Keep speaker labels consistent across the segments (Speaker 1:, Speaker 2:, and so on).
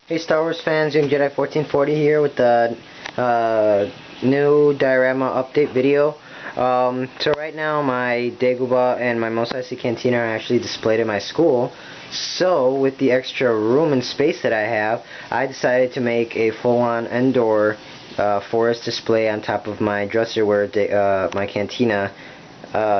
Speaker 1: Hey Star Wars fans, Young Jedi 1440 here with the new diorama update video. So right now my Dagobah and my Mos Eisley Cantina are actually displayed in my school. So with the extra room and space that I have, I decided to make a full-on Endor forest display on top of my dresser where my cantina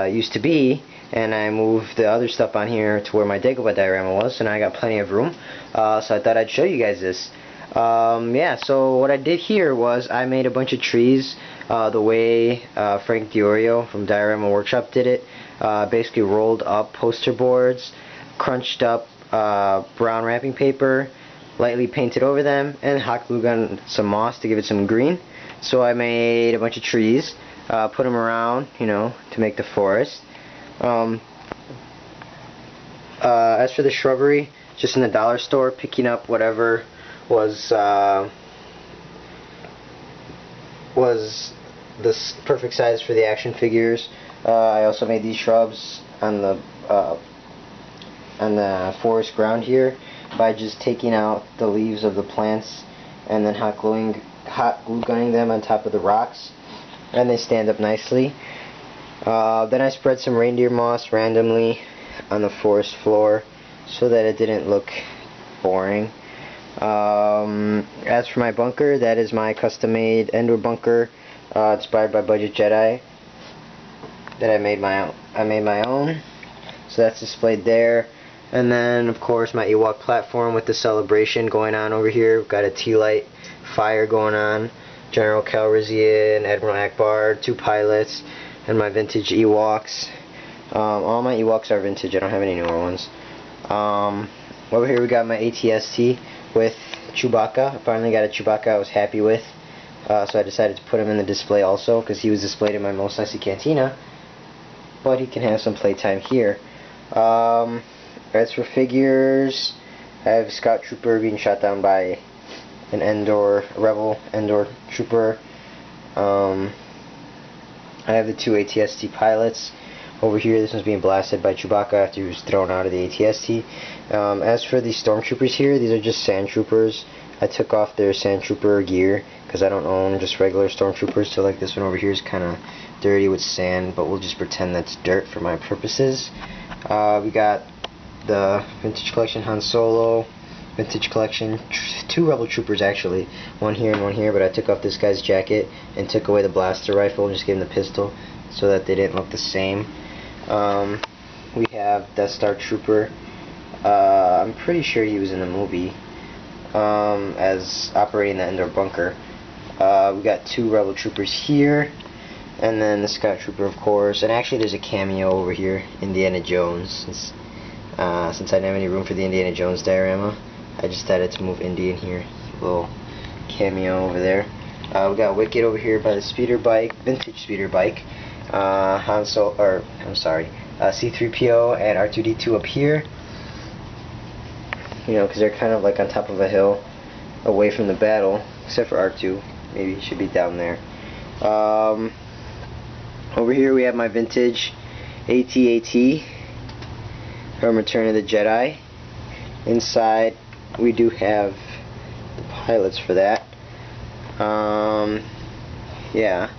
Speaker 1: used to be, and I moved the other stuff on here to where my Dagobah diorama was, so now I got plenty of room. So I thought I'd show you guys this. Yeah, so what I did here was I made a bunch of trees the way Frank DiOrio from Diorama Workshop did it. Basically rolled up poster boards, crunched up brown wrapping paper, lightly painted over them, and hot glue gun some moss to give it some green. So I made a bunch of trees, put them around, you know, to make the forest. As for the shrubbery, just in the dollar store, picking up whatever was the perfect size for the action figures. I also made these shrubs on the forest ground here by just taking out the leaves of the plants and then hot glue gunning them on top of the rocks, and they stand up nicely. Then I spread some reindeer moss randomly on the forest floor so that it didn't look boring. As for my bunker, that is my custom-made Endor bunker, inspired by Budget Jedi. That I made my own. So that's displayed there. And then, of course, my Ewok platform with the celebration going on over here. We've got a tea light fire going on. General Calrissian, Admiral Akbar, 2 pilots, and my vintage Ewoks. All my Ewoks are vintage. I don't have any newer ones. Over here we got my ATST with Chewbacca. I finally got a Chewbacca I was happy with. So I decided to put him in the display also, because he was displayed in my Mos Eisley Cantina. But he can have some playtime here. As for figures, I have Scout Trooper being shot down by an Rebel Endor Trooper. I have the 2 ATST pilots. Over here, this one's being blasted by Chewbacca after he was thrown out of the ATST. As for the stormtroopers here, these are just sand troopers. I took off their sand trooper gear because I don't own just regular stormtroopers, so like this one over here is kind of dirty with sand, but we'll just pretend that's dirt for my purposes. We got the Vintage Collection Han Solo, Vintage Collection, 2 Rebel Troopers actually, one here and one here, but I took off this guy's jacket and took away the blaster rifle and just gave him the pistol so that they didn't look the same. We have Death Star Trooper. I'm pretty sure he was in the movie as operating the Endor bunker. We got 2 Rebel Troopers here, and then the Scout Trooper, of course. And actually, there's a cameo over here, Indiana Jones. Since I didn't have any room for the Indiana Jones diorama, I just decided to move Indy in here. A little cameo over there. We got Wicket over here by the speeder bike, vintage speeder bike. C-3PO and R2-D2 up here. You know, because they're kind of like on top of a hill, away from the battle, except for R2. Maybe he should be down there. Over here we have my vintage AT-AT from Return of the Jedi. Inside we do have the pilots for that. Yeah.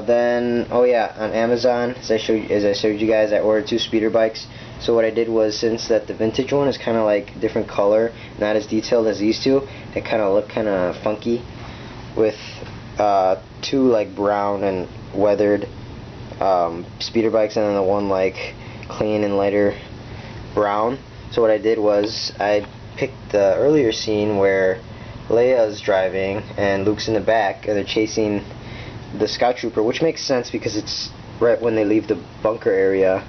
Speaker 1: Then, oh yeah, on Amazon, as I showed you guys, I ordered 2 speeder bikes. So what I did was, since that the vintage one is kind of like different color, not as detailed as these two, it kind of looked kind of funky with 2 like brown and weathered speeder bikes, and then the one like clean and lighter brown. So what I did was I picked the earlier scene where Leia's driving and Luke's in the back, and they're chasing the Scout Trooper, which makes sense because it's right when they leave the bunker area,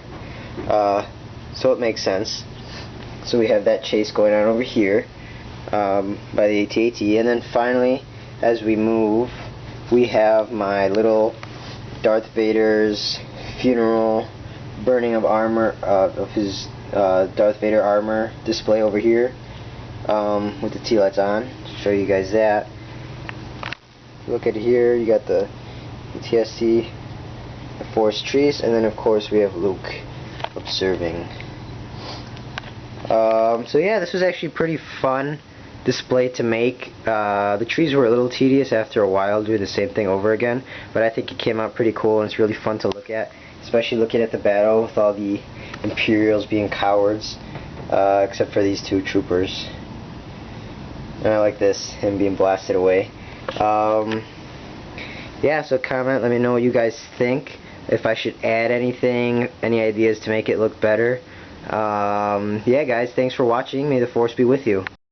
Speaker 1: so it makes sense. So we have that chase going on over here by the AT-AT, and then finally, as we move, we have my little Darth Vader's funeral burning of armor, of his Darth Vader armor display over here, with the tea lights on. To show you guys that. Look at here, you got the TSC, the forest trees, and then of course we have Luke observing. So yeah, this was actually pretty fun display to make. The trees were a little tedious after a while doing the same thing over again, but I think it came out pretty cool, and it's really fun to look at, especially looking at the battle with all the Imperials being cowards, except for these two troopers. And I like this, him being blasted away. Yeah, so comment, let me know what you guys think, if I should add anything, any ideas to make it look better. Yeah guys, thanks for watching. May the Force be with you.